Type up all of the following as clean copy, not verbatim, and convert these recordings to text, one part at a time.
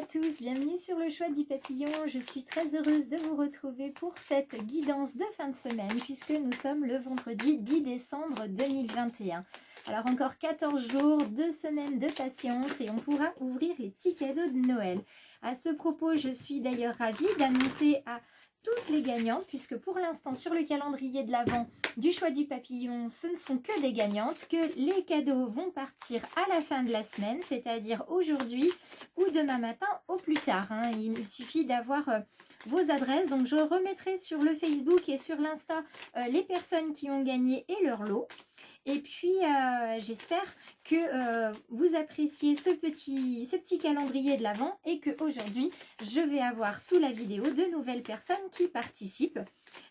à tous, bienvenue sur le choix du papillon. Je suis très heureuse de vous retrouver pour cette guidance de fin de semaine puisque nous sommes le vendredi 10 décembre 2021. Alors encore 14 jours, 2 semaines de patience et on pourra ouvrir les petits cadeaux de Noël. À ce propos, je suis d'ailleurs ravie d'annoncer à toutes les gagnantes, puisque pour l'instant sur le calendrier de l'Avent du choix du papillon, ce ne sont que des gagnantes, que les cadeaux vont partir à la fin de la semaine, c'est-à-dire aujourd'hui ou demain matin au plus tard. Il me suffit d'avoir vos adresses, donc je remettrai sur le Facebook et sur l'Insta les personnes qui ont gagné et leur lot. Et puis, j'espère que vous appréciez ce petit calendrier de l'Avent et qu'aujourd'hui, je vais avoir sous la vidéo de nouvelles personnes qui participent,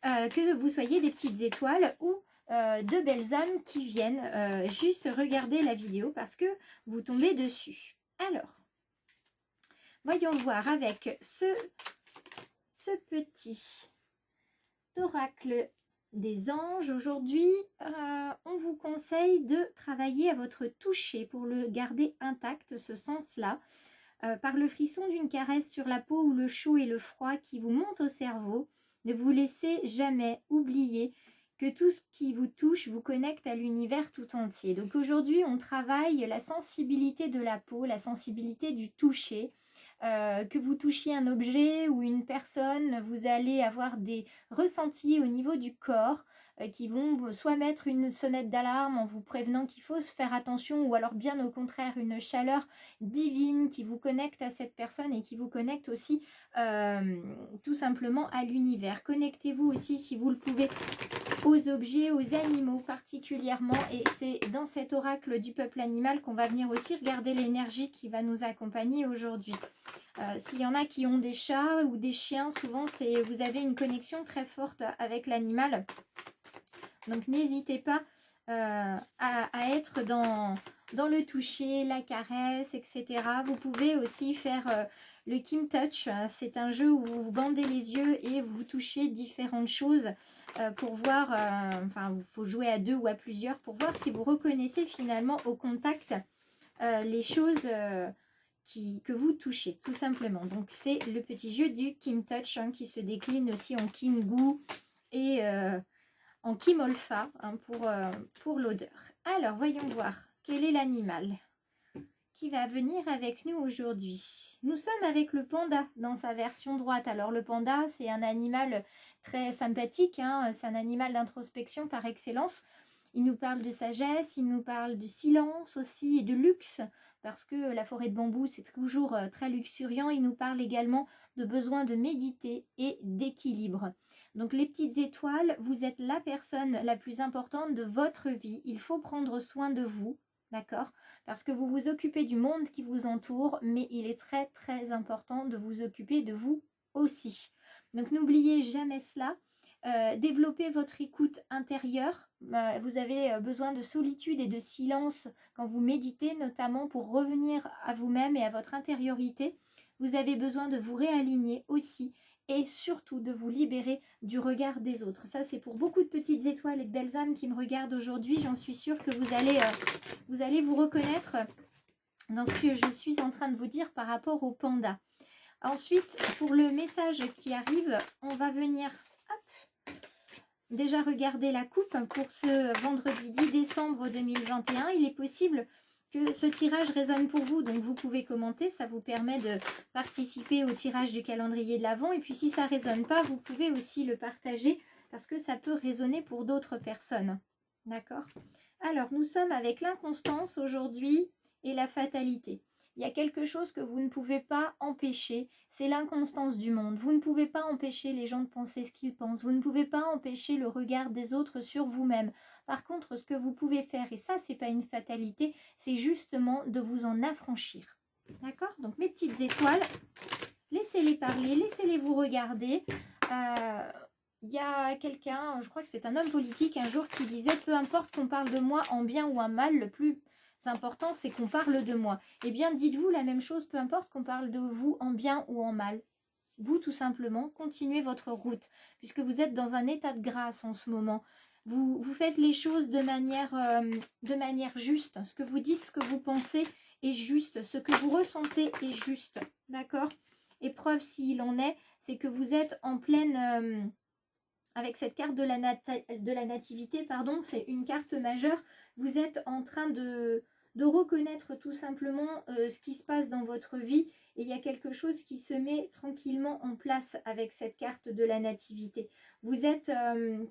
que vous soyez des petites étoiles ou de belles âmes qui viennent juste regarder la vidéo parce que vous tombez dessus. Alors, voyons voir avec ce petit oracle des anges. Aujourd'hui, on vous conseille de travailler à votre toucher pour le garder intact, ce sens-là, par le frisson d'une caresse sur la peau ou le chaud et le froid qui vous monte au cerveau. Ne vous laissez jamais oublier que tout ce qui vous touche vous connecte à l'univers tout entier. Donc aujourd'hui, on travaille la sensibilité de la peau, la sensibilité du toucher. Que vous touchiez un objet ou une personne, vous allez avoir des ressentis au niveau du corps qui vont soit mettre une sonnette d'alarme en vous prévenant qu'il faut faire attention, ou alors bien au contraire une chaleur divine qui vous connecte à cette personne et qui vous connecte aussi tout simplement à l'univers. Connectez-vous aussi si vous le pouvez aux objets, aux animaux particulièrement, et c'est dans cet oracle du peuple animal qu'on va venir aussi regarder l'énergie qui va nous accompagner aujourd'hui. S'il y en a qui ont des chats ou des chiens, souvent vous avez une connexion très forte avec l'animal, donc n'hésitez pas à être dans le toucher, la caresse, etc. Vous pouvez aussi faire le Kim Touch. C'est un jeu où vous bandez les yeux et vous touchez différentes choses pour voir, enfin il faut jouer à deux ou à plusieurs pour voir si vous reconnaissez finalement au contact les choses que vous touchez, tout simplement. Donc c'est le petit jeu du Kim Touch qui se décline aussi en Kim Goo et en Kim Olfa pour l'odeur. Alors voyons voir quel est l'animal qui va venir avec nous aujourd'hui. Nous sommes avec le panda dans sa version droite. Alors le panda, c'est un animal très sympathique, c'est un animal d'introspection par excellence. Il nous parle de sagesse, il nous parle de silence aussi et de luxe, parce que la forêt de bambou, c'est toujours très luxuriant. Il nous parle également de besoin de méditer et d'équilibre. Donc les petites étoiles, vous êtes la personne la plus importante de votre vie. Il faut prendre soin de vous, d'accord ? Parce que vous vous occupez du monde qui vous entoure, mais il est très très important de vous occuper de vous aussi. Donc n'oubliez jamais cela. Développez votre écoute intérieure. Vous avez besoin de solitude et de silence quand vous méditez, notamment pour revenir à vous-même et à votre intériorité. Vous avez besoin de vous réaligner aussi et surtout de vous libérer du regard des autres. Ça, c'est pour beaucoup de petites étoiles et de belles âmes qui me regardent aujourd'hui. J'en suis sûre que vous allez vous reconnaître dans ce que je suis en train de vous dire par rapport au panda. Ensuite, pour le message qui arrive, on va venir déjà regarder la coupe pour ce vendredi 10 décembre 2021. Il est possible que ce tirage résonne pour vous, donc vous pouvez commenter, ça vous permet de participer au tirage du calendrier de l'Avent. Et puis si ça ne résonne pas, vous pouvez aussi le partager parce que ça peut résonner pour d'autres personnes. D'accord? Alors, nous sommes avec l'inconstance aujourd'hui et la fatalité. Il y a quelque chose que vous ne pouvez pas empêcher, c'est l'inconstance du monde. Vous ne pouvez pas empêcher les gens de penser ce qu'ils pensent. Vous ne pouvez pas empêcher le regard des autres sur vous-même. Par contre, ce que vous pouvez faire, et ça, c'est pas une fatalité, c'est justement de vous en affranchir. D'accord? Donc, mes petites étoiles, laissez-les parler, laissez-les vous regarder. Il y a quelqu'un, je crois que c'est un homme politique, un jour qui disait « Peu importe qu'on parle de moi en bien ou en mal, le plus important, c'est qu'on parle de moi. » Eh bien, dites-vous la même chose, peu importe qu'on parle de vous en bien ou en mal. Vous, tout simplement, continuez votre route, puisque vous êtes dans un état de grâce en ce moment. Vous faites les choses de manière juste. Ce que vous dites, ce que vous pensez est juste. Ce que vous ressentez est juste. d'accord? Et preuve s'il en est, c'est que vous êtes en pleine... avec cette carte de la nativité, pardon, c'est une carte majeure, vous êtes en train de reconnaître tout simplement ce qui se passe dans votre vie, et il y a quelque chose qui se met tranquillement en place avec cette carte de la nativité. Vous êtes,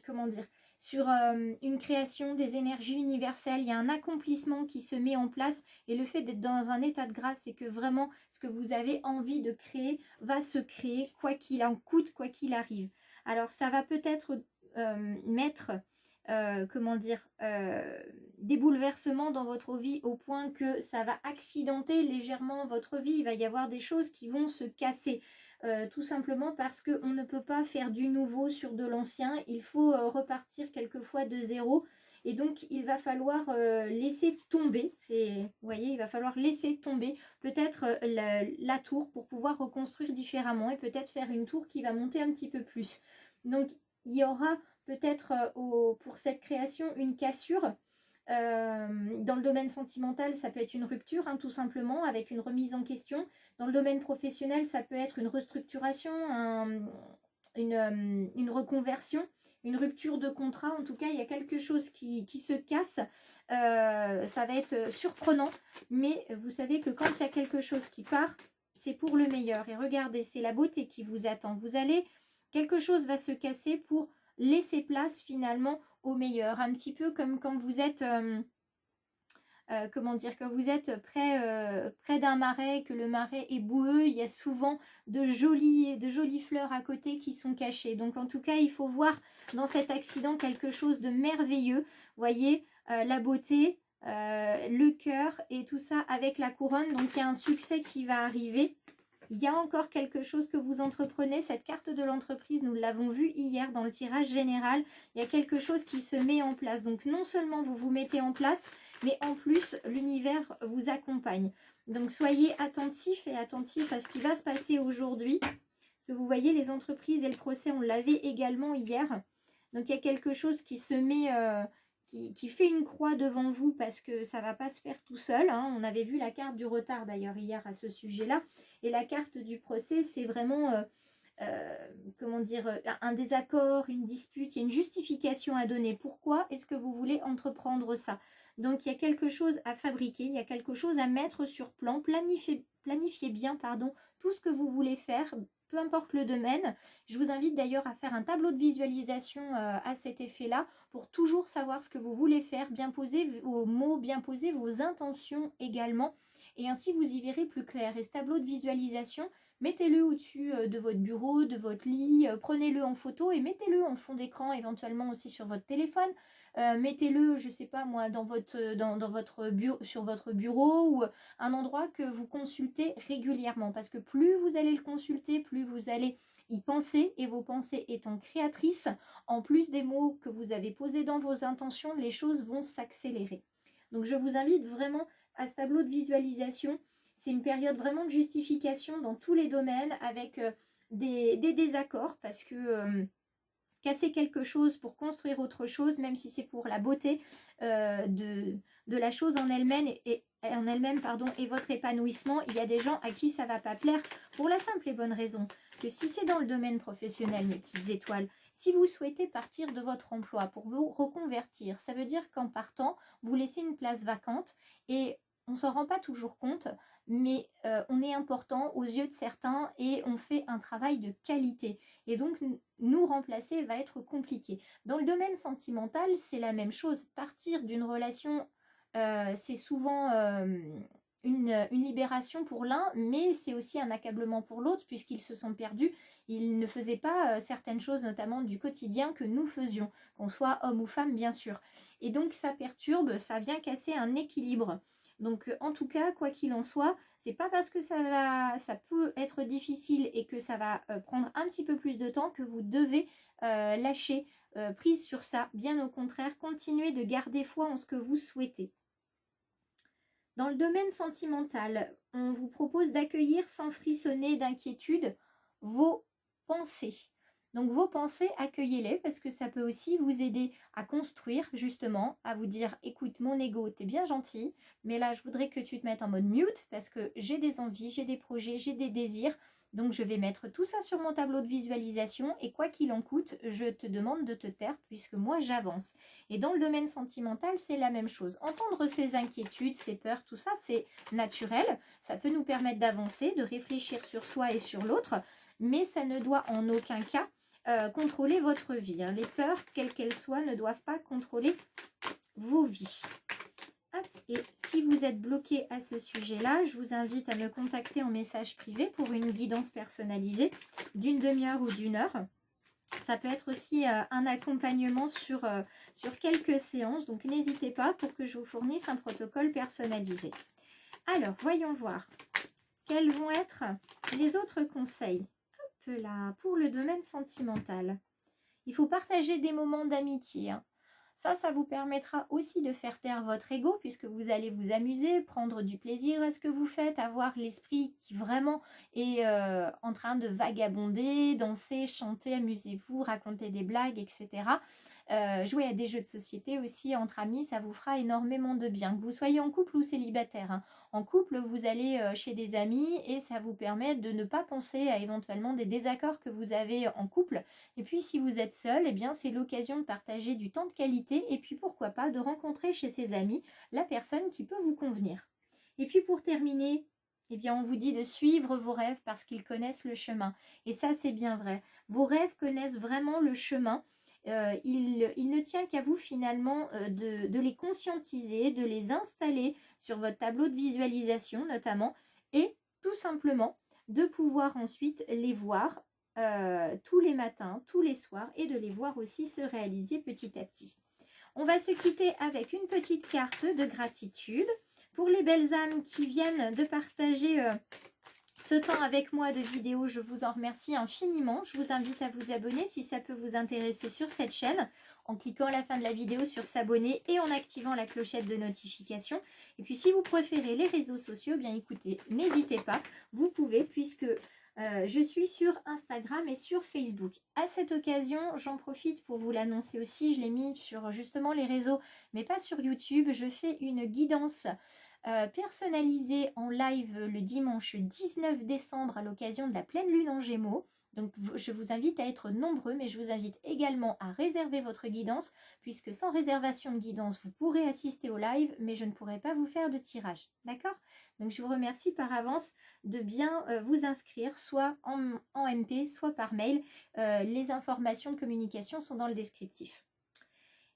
comment dire, sur une création des énergies universelles, il y a un accomplissement qui se met en place, et le fait d'être dans un état de grâce, c'est que vraiment ce que vous avez envie de créer va se créer, quoi qu'il en coûte, quoi qu'il arrive. Alors ça va peut-être mettre, comment dire, des bouleversements dans votre vie au point que ça va accidenter légèrement votre vie. Il va y avoir des choses qui vont se casser. Tout simplement parce qu'on ne peut pas faire du nouveau sur de l'ancien. Il faut repartir quelquefois de zéro. Et donc, il va falloir laisser tomber. Vous voyez, il va falloir laisser tomber peut-être la tour pour pouvoir reconstruire différemment et peut-être faire une tour qui va monter un petit peu plus. Donc, il y aura peut-être pour cette création une cassure. Dans le domaine sentimental, ça peut être une rupture, hein, tout simplement, avec une remise en question. Dans le domaine professionnel, ça peut être une restructuration, une reconversion, une rupture de contrat. En tout cas, il y a quelque chose qui se casse. Ça va être surprenant, mais vous savez que quand il y a quelque chose qui part, c'est pour le meilleur. Et regardez, c'est la beauté qui vous attend. Quelque chose va se casser pour laisser place finalement au meilleur. Un petit peu comme quand vous êtes... comment dire, quand vous êtes près d'un marais, que le marais est boueux, il y a souvent de jolies fleurs à côté qui sont cachées. Donc en tout cas, il faut voir dans cet accident quelque chose de merveilleux. Voyez, la beauté, le cœur et tout ça avec la couronne. Donc il y a un succès qui va arriver. Il y a encore quelque chose que vous entreprenez. Cette carte de l'entreprise, nous l'avons vu hier dans le tirage général. Il y a quelque chose qui se met en place. Donc non seulement vous vous mettez en place, mais en plus l'univers vous accompagne. Donc soyez attentifs et attentifs à ce qui va se passer aujourd'hui. Parce que vous voyez, les entreprises et le procès, on l'avait également hier. Donc il y a quelque chose qui se met... qui fait une croix devant vous parce que ça ne va pas se faire tout seul. Hein. On avait vu la carte du retard d'ailleurs hier à ce sujet-là. Et la carte du procès, c'est vraiment, comment dire, un désaccord, une dispute, il y a une justification à donner. Pourquoi est-ce que vous voulez entreprendre ça? Donc il y a quelque chose à fabriquer, il y a quelque chose à mettre sur plan, planifiez bien, pardon, tout ce que vous voulez faire, peu importe le domaine. Je vous invite d'ailleurs à faire un tableau de visualisation à cet effet-là pour toujours savoir ce que vous voulez faire, bien poser vos mots, bien poser vos intentions également. Et ainsi, vous y verrez plus clair. Et ce tableau de visualisation, mettez-le au-dessus de votre bureau, de votre lit, prenez-le en photo et mettez-le en fond d'écran, éventuellement aussi sur votre téléphone. Mettez-le, je ne sais pas moi, sur votre bureau ou un endroit que vous consultez régulièrement. Parce que plus vous allez le consulter, plus vous allez y penser, et vos pensées étant créatrices, en plus des mots que vous avez posés dans vos intentions, les choses vont s'accélérer. Donc je vous invite vraiment à ce tableau de visualisation. C'est une période vraiment de justification dans tous les domaines avec des désaccords parce que casser quelque chose pour construire autre chose, même si c'est pour la beauté de la chose en elle-même et votre épanouissement, il y a des gens à qui ça ne va pas plaire pour la simple et bonne raison que si c'est dans le domaine professionnel, mes petites étoiles, si vous souhaitez partir de votre emploi pour vous reconvertir, ça veut dire qu'en partant, vous laissez une place vacante et on ne s'en rend pas toujours compte, mais on est important aux yeux de certains et on fait un travail de qualité. Et donc, nous remplacer va être compliqué. Dans le domaine sentimental, c'est la même chose. Partir d'une relation, c'est souvent une libération pour l'un, mais c'est aussi un accablement pour l'autre, puisqu'ils se sont perdus. Ils ne faisaient pas certaines choses, notamment du quotidien, que nous faisions, qu'on soit homme ou femme, bien sûr. Et donc, ça perturbe, ça vient casser un équilibre. Donc en tout cas, quoi qu'il en soit, c'est pas parce que ça peut être difficile et que ça va prendre un petit peu plus de temps que vous devez lâcher prise sur ça. Bien au contraire, continuez de garder foi en ce que vous souhaitez. Dans le domaine sentimental, on vous propose d'accueillir sans frissonner d'inquiétude vos pensées. Donc vos pensées, accueillez-les parce que ça peut aussi vous aider à construire justement, à vous dire écoute mon ego, t'es bien gentil, mais là je voudrais que tu te mettes en mode mute parce que j'ai des envies, j'ai des projets, j'ai des désirs. Donc je vais mettre tout ça sur mon tableau de visualisation et quoi qu'il en coûte, je te demande de te taire puisque moi j'avance. Et dans le domaine sentimental, c'est la même chose. Entendre ses inquiétudes, ses peurs, tout ça, c'est naturel. Ça peut nous permettre d'avancer, de réfléchir sur soi et sur l'autre, mais ça ne doit en aucun cas contrôler votre vie. Hein. Les peurs, quelles qu'elles soient, ne doivent pas contrôler vos vies. Hop. Et si vous êtes bloqué à ce sujet-là, je vous invite à me contacter en message privé pour une guidance personnalisée d'une demi-heure ou d'une heure. Ça peut être aussi un accompagnement sur quelques séances, donc n'hésitez pas pour que je vous fournisse un protocole personnalisé. Alors, voyons voir. Quels vont être les autres conseils? Hop là, pour le domaine sentimental. Il faut partager des moments d'amitié. Hein. Ça vous permettra aussi de faire taire votre ego puisque vous allez vous amuser, prendre du plaisir à ce que vous faites, avoir l'esprit qui vraiment est en train de vagabonder, danser, chanter, amusez-vous, raconter des blagues, etc. Jouer à des jeux de société aussi entre amis, ça vous fera énormément de bien. Que vous soyez en couple ou célibataire. Hein. En couple, vous allez chez des amis et ça vous permet de ne pas penser à éventuellement des désaccords que vous avez en couple. Et puis si vous êtes seul, eh bien c'est l'occasion de partager du temps de qualité et puis pourquoi pas de rencontrer chez ses amis la personne qui peut vous convenir. Et puis pour terminer, eh bien on vous dit de suivre vos rêves parce qu'ils connaissent le chemin. Et ça c'est bien vrai. Vos rêves connaissent vraiment le chemin. Il ne tient qu'à vous finalement de les conscientiser, de les installer sur votre tableau de visualisation notamment et tout simplement de pouvoir ensuite les voir tous les matins, tous les soirs et de les voir aussi se réaliser petit à petit. On va se quitter avec une petite carte de gratitude. Pour les belles âmes qui viennent de partager ce temps avec moi de vidéo, je vous en remercie infiniment. Je vous invite à vous abonner si ça peut vous intéresser sur cette chaîne en cliquant à la fin de la vidéo sur s'abonner et en activant la clochette de notification. Et puis si vous préférez les réseaux sociaux, bien écoutez, n'hésitez pas, vous pouvez puisque je suis sur Instagram et sur Facebook. À cette occasion, j'en profite pour vous l'annoncer aussi, je l'ai mis sur justement les réseaux, mais pas sur YouTube. Je fais une guidance personnalisée en live le dimanche 19 décembre à l'occasion de la pleine lune en Gémeaux. Donc je vous invite à être nombreux, mais je vous invite également à réserver votre guidance, puisque sans réservation de guidance, vous pourrez assister au live, mais je ne pourrai pas vous faire de tirage. D'accord? Donc je vous remercie par avance de bien vous inscrire, soit en MP, soit par mail. Les informations de communication sont dans le descriptif.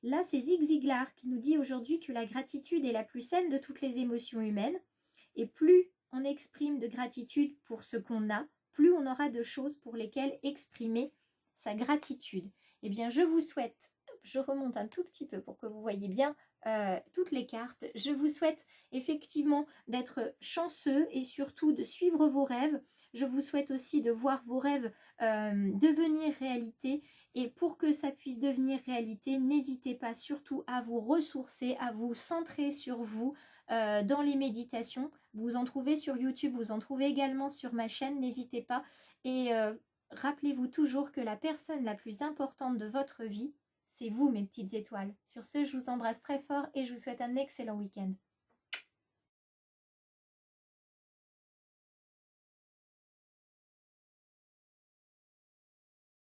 Là, c'est Zig Ziglar qui nous dit aujourd'hui que la gratitude est la plus saine de toutes les émotions humaines. Et plus on exprime de gratitude pour ce qu'on a, plus on aura de choses pour lesquelles exprimer sa gratitude. Eh bien, je vous souhaite, je remonte un tout petit peu pour que vous voyez bien toutes les cartes. Je vous souhaite effectivement d'être chanceux et surtout de suivre vos rêves. Je vous souhaite aussi de voir vos rêves devenir réalité. Et pour que ça puisse devenir réalité, n'hésitez pas surtout à vous ressourcer, à vous centrer sur vous dans les méditations. Vous en trouvez sur YouTube, vous en trouvez également sur ma chaîne, n'hésitez pas. Et rappelez-vous toujours que la personne la plus importante de votre vie, c'est vous, mes petites étoiles. Sur ce, je vous embrasse très fort et je vous souhaite un excellent week-end.